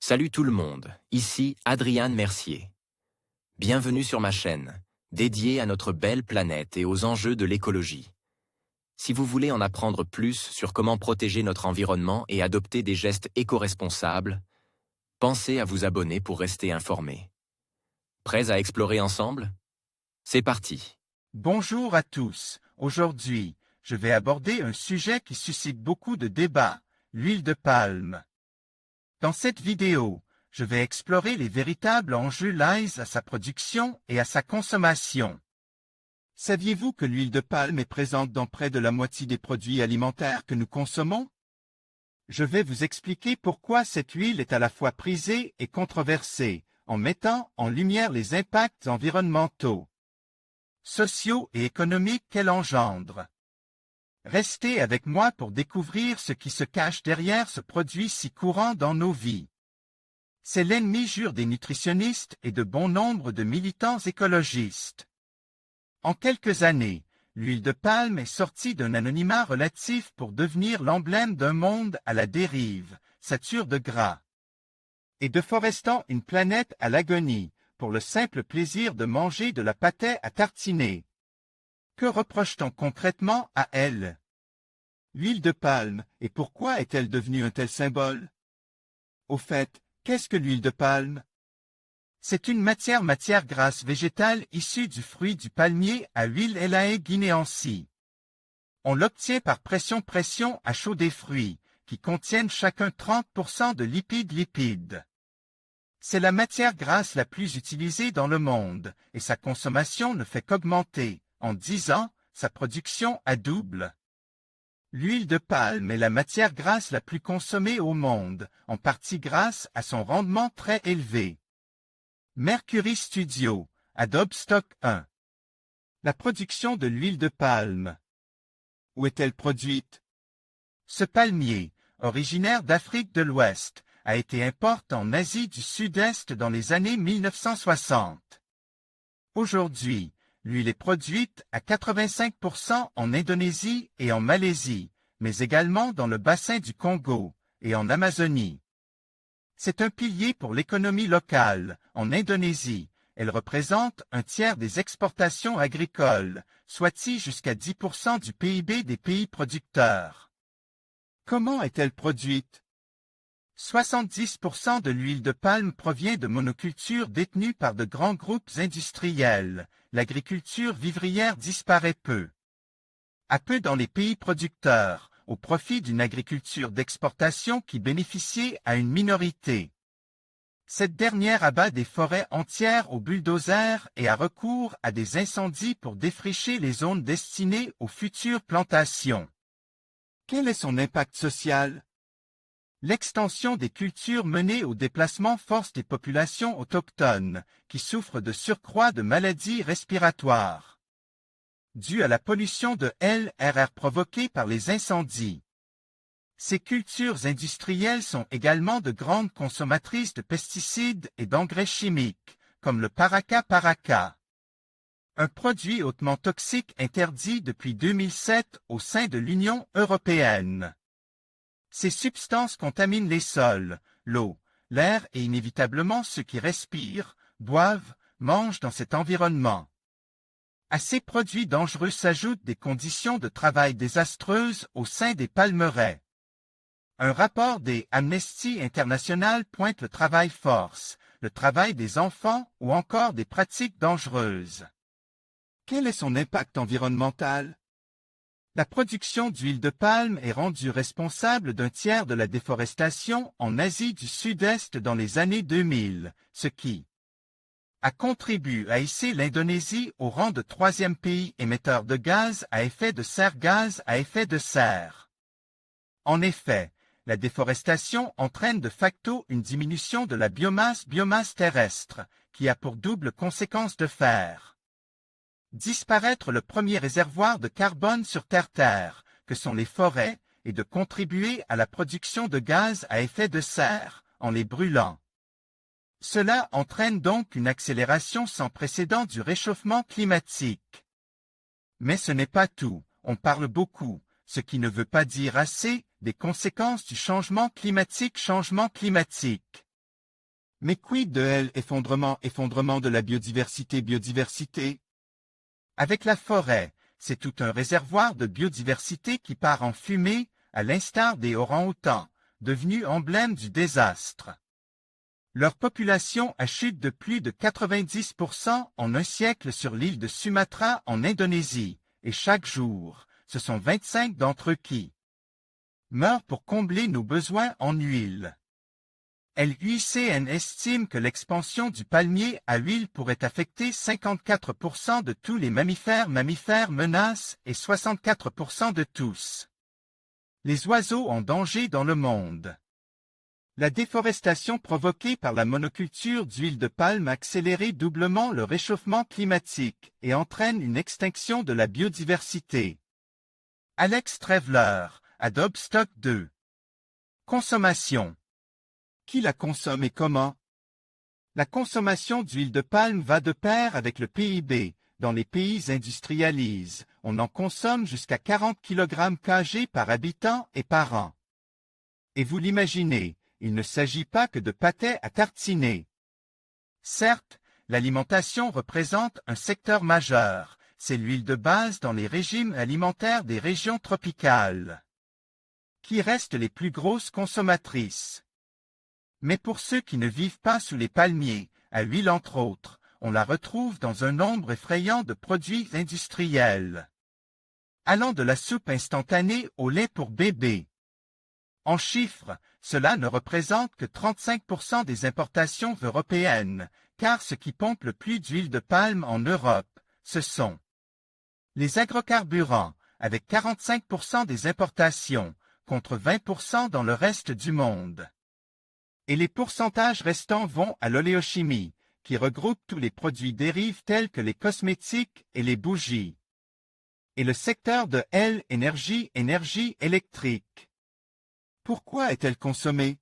Salut tout le monde, ici Adrian Mercier. Bienvenue sur ma chaîne, dédiée à notre belle planète et aux enjeux de l'écologie. Si vous voulez en apprendre plus sur comment protéger notre environnement et adopter des gestes éco-responsables, pensez à vous abonner pour rester informé. Prêts à explorer ensemble? C'est parti. Bonjour à tous. Aujourd'hui, je vais aborder un sujet qui suscite beaucoup de débats, l'huile de palme. Dans cette vidéo, je vais explorer les véritables enjeux liés à sa production et à sa consommation. Saviez-vous que l'huile de palme est présente dans près de la moitié des produits alimentaires que nous consommons? Je vais vous expliquer pourquoi cette huile est à la fois prisée et controversée, en mettant en lumière les impacts environnementaux, sociaux et économiques qu'elle engendre. Restez avec moi pour découvrir ce qui se cache derrière ce produit si courant dans nos vies. C'est l'ennemi jure des nutritionnistes et de bon nombre de militants écologistes. En quelques années, l'huile de palme est sortie d'un anonymat relatif pour devenir l'emblème d'un monde à la dérive, saturé de gras, et de forestant une planète à l'agonie, pour le simple plaisir de manger de la pâtée à tartiner. Que reproche-t-on concrètement à elle? L'huile de palme, et pourquoi est-elle devenue un tel symbole? Au fait, qu'est-ce que l'huile de palme? C'est une matière grasse végétale issue du fruit du palmier à huile Elae guinéensis. On l'obtient par pression à chaud des fruits, qui contiennent chacun 30% de lipides. C'est la matière grasse la plus utilisée dans le monde, et sa consommation ne fait qu'augmenter. En 10 ans, sa production a doublé. L'huile de palme est la matière grasse la plus consommée au monde, en partie grâce à son rendement très élevé. Mercury Studio, Adobe Stock 1. La production de l'huile de palme. Où est-elle produite? Ce palmier, originaire d'Afrique de l'Ouest, a été importé en Asie du Sud-Est dans les années 1960. Aujourd'hui, l'huile est produite à 85% en Indonésie et en Malaisie, mais également dans le bassin du Congo et en Amazonie. C'est un pilier pour l'économie locale. En Indonésie, elle représente un tiers des exportations agricoles, soit jusqu'à 10% du PIB des pays producteurs. Comment est-elle produite? 70% de l'huile de palme provient de monocultures détenues par de grands groupes industriels. L'agriculture vivrière disparaît peu à peu dans les pays producteurs, au profit d'une agriculture d'exportation qui bénéficiait à une minorité. Cette dernière abat des forêts entières au bulldozer et a recours à des incendies pour défricher les zones destinées aux futures plantations. Quel est son impact social? L'extension des cultures menée au déplacement force des populations autochtones, qui souffrent de surcroît de maladies respiratoires, dues à la pollution de l'RR provoquée par les incendies. Ces cultures industrielles sont également de grandes consommatrices de pesticides et d'engrais chimiques, comme le paraquat, un produit hautement toxique interdit depuis 2007 au sein de l'Union européenne. Ces substances contaminent les sols, l'eau, l'air et inévitablement ceux qui respirent, boivent, mangent dans cet environnement. À ces produits dangereux s'ajoutent des conditions de travail désastreuses au sein des palmeraies. Un rapport des Amnesty International pointe le travail force, le travail des enfants ou encore des pratiques dangereuses. Quel est son impact environnemental? La production d'huile de palme est rendue responsable d'un tiers de la déforestation en Asie du Sud-Est dans les années 2000, ce qui a contribué à hisser l'Indonésie au rang de 3e pays émetteur de gaz à effet de serre. En effet, la déforestation entraîne de facto une diminution de la biomasse terrestre, qui a pour double conséquence de faire disparaître le premier réservoir de carbone sur Terre, que sont les forêts, et de contribuer à la production de gaz à effet de serre, en les brûlant. Cela entraîne donc une accélération sans précédent du réchauffement climatique. Mais ce n'est pas tout, on parle beaucoup, ce qui ne veut pas dire assez, des conséquences du changement climatique. Mais quid de l'effondrement de la biodiversité? Avec la forêt, c'est tout un réservoir de biodiversité qui part en fumée, à l'instar des orang-outans, devenus emblèmes du désastre. Leur population a chuté de plus de 90% en un siècle sur l'île de Sumatra en Indonésie, et chaque jour, ce sont 25 d'entre eux qui meurent pour combler nos besoins en huile. L'UICN estime que l'expansion du palmier à huile pourrait affecter 54% de tous les mammifères menacés et 64% de tous les oiseaux en danger dans le monde. La déforestation provoquée par la monoculture d'huile de palme accélère doublement le réchauffement climatique et entraîne une extinction de la biodiversité. Alex Traveler, Adobe Stock 2. Consommation. Qui la consomme et comment? La consommation d'huile de palme va de pair avec le PIB. Dans les pays industrialisés, on en consomme jusqu'à 40 kg/kg par habitant et par an. Et vous l'imaginez, il ne s'agit pas que de pâté à tartiner. Certes, l'alimentation représente un secteur majeur, c'est l'huile de base dans les régimes alimentaires des régions tropicales, qui restent les plus grosses consommatrices. Mais pour ceux qui ne vivent pas sous les palmiers, à huile entre autres, on la retrouve dans un nombre effrayant de produits industriels, allant de la soupe instantanée au lait pour bébé. En chiffres, cela ne représente que 35% des importations européennes, car ce qui pompe le plus d'huile de palme en Europe, ce sont les agrocarburants, avec 45% des importations, contre 20% dans le reste du monde. Et les pourcentages restants vont à l'oléochimie, qui regroupe tous les produits dérivés tels que les cosmétiques et les bougies. Et le secteur de l'énergie électrique. Pourquoi est-elle consommée?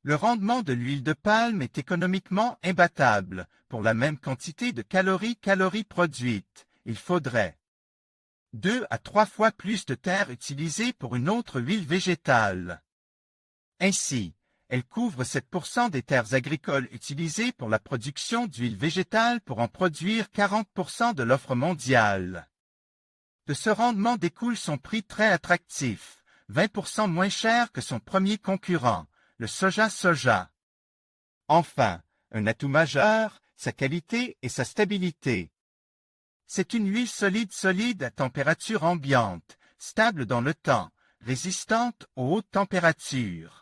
Le rendement de l'huile de palme est économiquement imbattable. Pour la même quantité de calories produites, il faudrait 2 à 3 fois plus de terre utilisée pour une autre huile végétale. Ainsi, elle couvre 7% des terres agricoles utilisées pour la production d'huile végétale pour en produire 40% de l'offre mondiale. De ce rendement découle son prix très attractif, 20% moins cher que son premier concurrent, le soja. Enfin, un atout majeur, sa qualité et sa stabilité. C'est une huile solide à température ambiante, stable dans le temps, résistante aux hautes températures.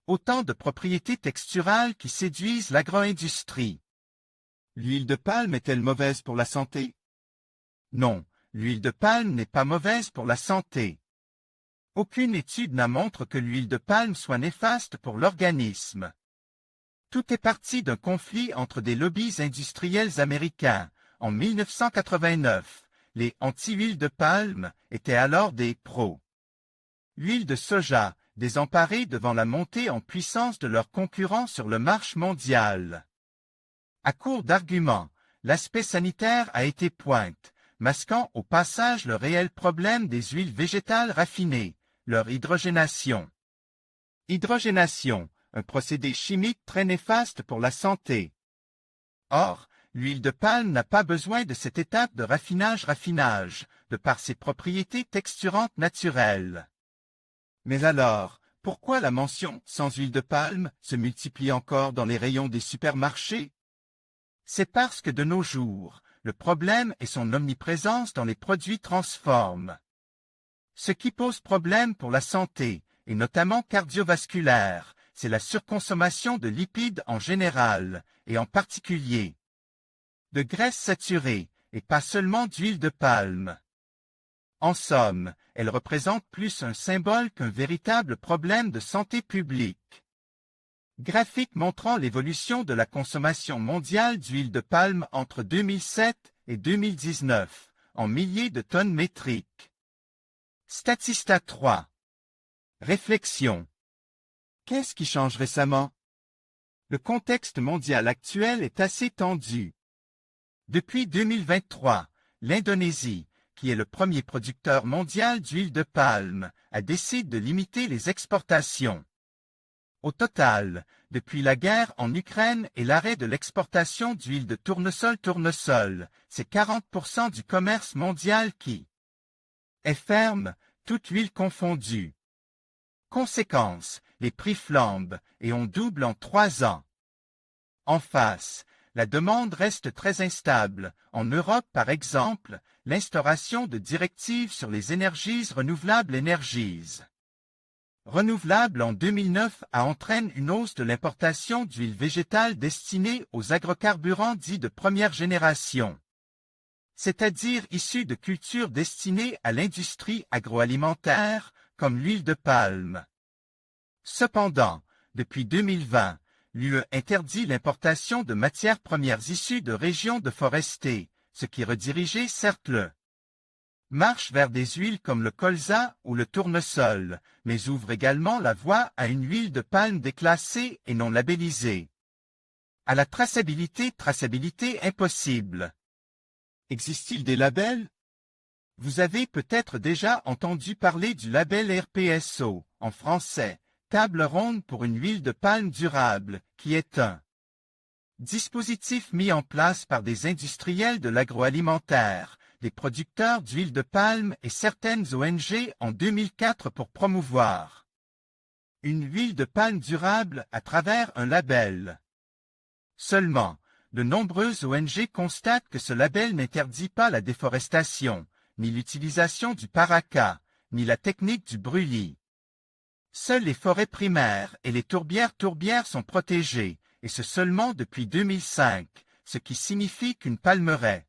Autant de propriétés texturales qui séduisent l'agro-industrie. L'huile de palme est-elle mauvaise pour la santé? Non, l'huile de palme n'est pas mauvaise pour la santé. Aucune étude n'a montré que l'huile de palme soit néfaste pour l'organisme. Tout est parti d'un conflit entre des lobbies industriels américains. En 1989, les anti-huile de palme étaient alors des pros. L'huile de soja, désemparés devant la montée en puissance de leurs concurrents sur le marché mondial. À court d'arguments, l'aspect sanitaire a été pointe, masquant au passage le réel problème des huiles végétales raffinées, leur hydrogénation. Hydrogénation, un procédé chimique très néfaste pour la santé. Or, l'huile de palme n'a pas besoin de cette étape de raffinage, de par ses propriétés texturantes naturelles. Mais alors, pourquoi la mention « sans huile de palme » se multiplie encore dans les rayons des supermarchés? C'est parce que de nos jours, le problème est son omniprésence dans les produits transformes. Ce qui pose problème pour la santé, et notamment cardiovasculaire, c'est la surconsommation de lipides en général, et en particulier de graisses saturées, et pas seulement d'huile de palme. En somme, elle représente plus un symbole qu'un véritable problème de santé publique. Graphique montrant l'évolution de la consommation mondiale d'huile de palme entre 2007 et 2019, en milliers de tonnes métriques. Statista 3. Réflexion. Qu'est-ce qui change récemment? Le contexte mondial actuel est assez tendu. Depuis 2023, l'Indonésie, qui est le premier producteur mondial d'huile de palme, a décidé de limiter les exportations. Au total, depuis la guerre en Ukraine et l'arrêt de l'exportation d'huile de tournesol, c'est 40% du commerce mondial qui est ferme, toute huile confondue. Conséquence, les prix flambent et on double en 3 ans. En face, la demande reste très instable. En Europe, par exemple, l'instauration de directives sur les énergies renouvelables en 2009 a entraîné une hausse de l'importation d'huile végétale destinée aux agrocarburants dits de première génération, c'est-à-dire issus de cultures destinées à l'industrie agroalimentaire, comme l'huile de palme. Cependant, depuis 2020, l'UE interdit l'importation de matières premières issues de régions déforestées, ce qui redirigeait certes le marche vers des huiles comme le colza ou le tournesol, mais ouvre également la voie à une huile de palme déclassée et non labellisée. À la traçabilité impossible. Existe-t-il des labels? Vous avez peut-être déjà entendu parler du label RPSO, en français, Table ronde pour une huile de palme durable, qui est un dispositif mis en place par des industriels de l'agroalimentaire, des producteurs d'huile de palme et certaines ONG en 2004 pour promouvoir une huile de palme durable à travers un label. Seulement, de nombreuses ONG constatent que ce label n'interdit pas la déforestation, ni l'utilisation du paraquat, ni la technique du brûlis. Seules les forêts primaires et les tourbières sont protégées, et ce seulement depuis 2005, ce qui signifie qu'une palmeraie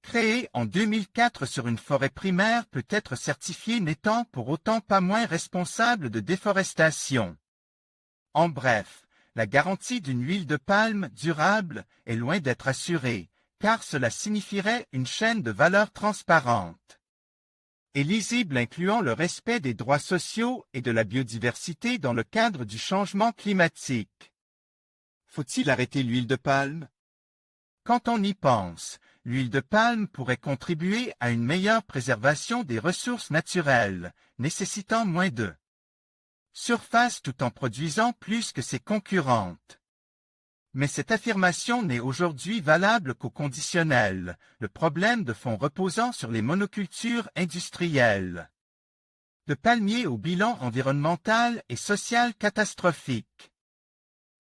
créée en 2004 sur une forêt primaire peut être certifiée n'étant pour autant pas moins responsable de déforestation. En bref, la garantie d'une huile de palme durable est loin d'être assurée, car cela signifierait une chaîne de valeur transparente et lisible incluant le respect des droits sociaux et de la biodiversité dans le cadre du changement climatique. Faut-il arrêter l'huile de palme? Quand on y pense, l'huile de palme pourrait contribuer à une meilleure préservation des ressources naturelles, nécessitant moins de surface tout en produisant plus que ses concurrentes. Mais cette affirmation n'est aujourd'hui valable qu'au conditionnel, le problème de fond reposant sur les monocultures industrielles de palmiers au bilan environnemental et social catastrophique.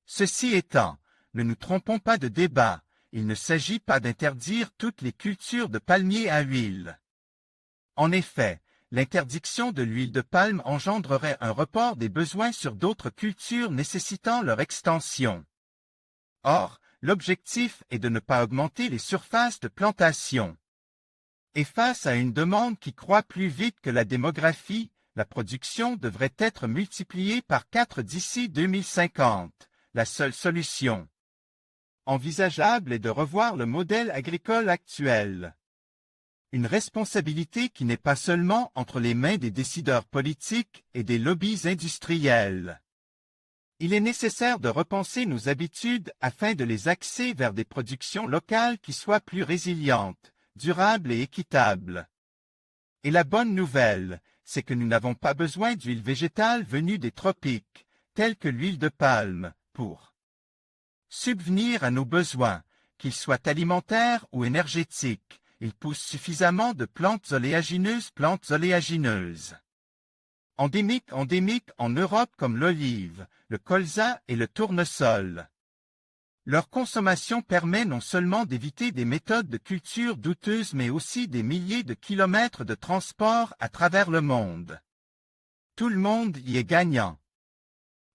Ceci étant, ne nous trompons pas de débat, il ne s'agit pas d'interdire toutes les cultures de palmiers à huile. En effet, l'interdiction de l'huile de palme engendrerait un report des besoins sur d'autres cultures nécessitant leur extension. Or, l'objectif est de ne pas augmenter les surfaces de plantation. Et face à une demande qui croît plus vite que la démographie, la production devrait être multipliée par 4 d'ici 2050. La seule solution envisageable est de revoir le modèle agricole actuel. Une responsabilité qui n'est pas seulement entre les mains des décideurs politiques et des lobbies industriels. Il est nécessaire de repenser nos habitudes afin de les axer vers des productions locales qui soient plus résilientes, durables et équitables. Et la bonne nouvelle, c'est que nous n'avons pas besoin d'huile végétale venue des tropiques, telle que l'huile de palme, pour subvenir à nos besoins, qu'ils soient alimentaires ou énergétiques. Il pousse suffisamment de plantes oléagineuses. Endémiques en Europe comme l'olive, le colza et le tournesol. Leur consommation permet non seulement d'éviter des méthodes de culture douteuses mais aussi des milliers de kilomètres de transport à travers le monde. Tout le monde y est gagnant.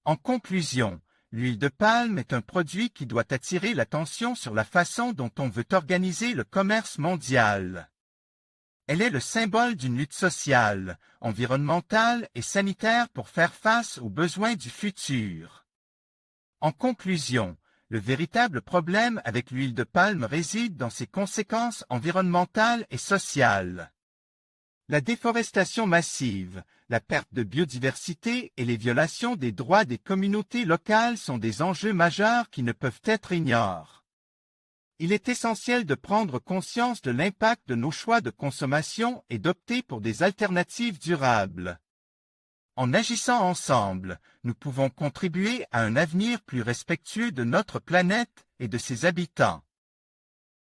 En conclusion, l'huile de palme est un produit qui doit attirer l'attention sur la façon dont on veut organiser le commerce mondial. Elle est le symbole d'une lutte sociale, environnementale et sanitaire pour faire face aux besoins du futur. En conclusion, le véritable problème avec l'huile de palme réside dans ses conséquences environnementales et sociales. La déforestation massive, la perte de biodiversité et les violations des droits des communautés locales sont des enjeux majeurs qui ne peuvent être ignorés. Il est essentiel de prendre conscience de l'impact de nos choix de consommation et d'opter pour des alternatives durables. En agissant ensemble, nous pouvons contribuer à un avenir plus respectueux de notre planète et de ses habitants.